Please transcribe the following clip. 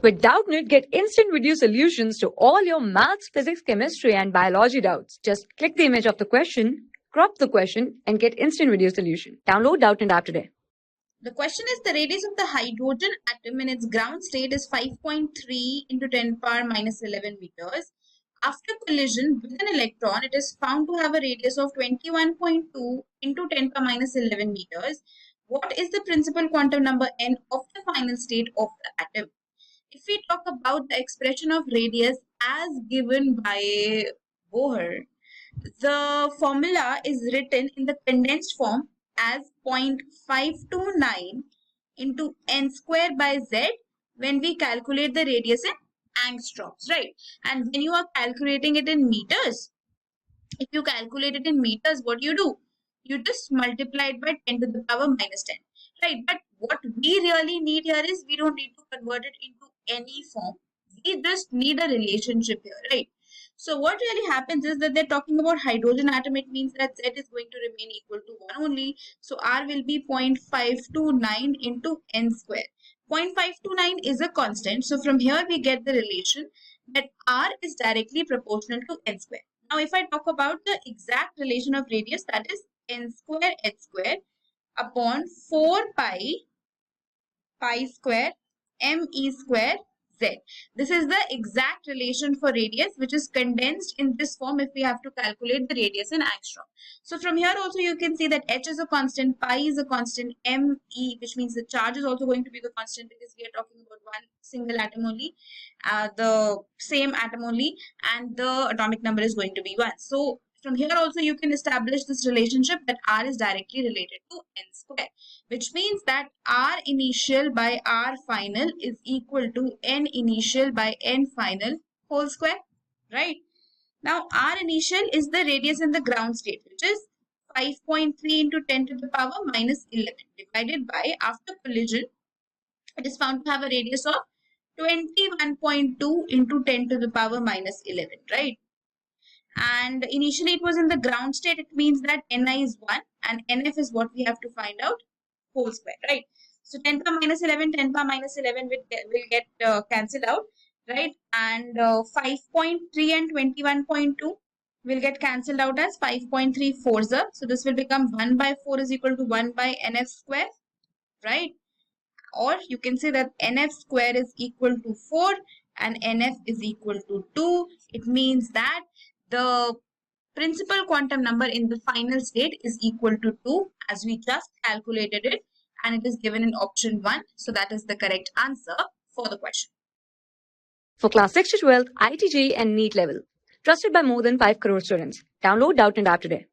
With Doubtnut, get instant video solutions to all your maths, physics, chemistry, and biology doubts. Just click the image of the question, crop the question, and get instant video solution. Download Doubtnut app today. The question is the radius of the hydrogen atom in its ground state is 5.3 into 10 power minus 11 meters. After collision with an electron, it is found to have a radius of 21.2 into 10 power minus 11 meters. What is the principal quantum number n of the final state of the atom? If we talk about the expression of radius as given by Bohr, the formula is written in the condensed form as 0.529 into n square by z when we calculate the radius in angstroms, right? And when you are calculating it in meters, if you calculate it in meters, what do? You just multiply it by 10 to the power minus 10, right? But what we really need here is we don't need to convert it into any form. We just need a relationship here, right? So what really happens is that they're talking about hydrogen atom. It means that Z is going to remain equal to 1 only. So R will be 0.529 into n square. 0.529 is a constant. So from here we get the relation that R is directly proportional to n square. Now, if I talk about the exact relation of radius, that is n square h square upon 4 pi square me square z. This is the exact relation for radius, which is condensed in this form if we have to calculate the radius in angstrom. So from here also you can see that h is a constant, pi is a constant, me, which means the charge is also going to be the constant because we are talking about one single atom only, the same atom only, and the atomic number is going to be 1. So from here also you can establish this relationship that R is directly related to n square, which means that R initial by R final is equal to n initial by n final whole square, right? Now R initial is the radius in the ground state, which is 5.3 into 10 to the power minus 11 divided by, after collision, it is found to have a radius of 21.2 into 10 to the power minus 11, right? And initially it was in the ground state. It means that Ni is 1 and Nf is what we have to find out, whole square, right? So 10 power minus 11, 10 power minus 11 will get cancelled out, right? And 5.3 and 21.2 will get cancelled out as 5.3 4s. So this will become 1 by 4 is equal to 1 by Nf square, right? Or you can say that Nf square is equal to 4 and Nf is equal to 2. It means that the principal quantum number in the final state is equal to 2, as we just calculated it, and it is given in option 1. So that is the correct answer for the question. For class 6 to 12, IIT JEE and NEET level. Trusted by more than 5 crore students. Download Doubtnut app today.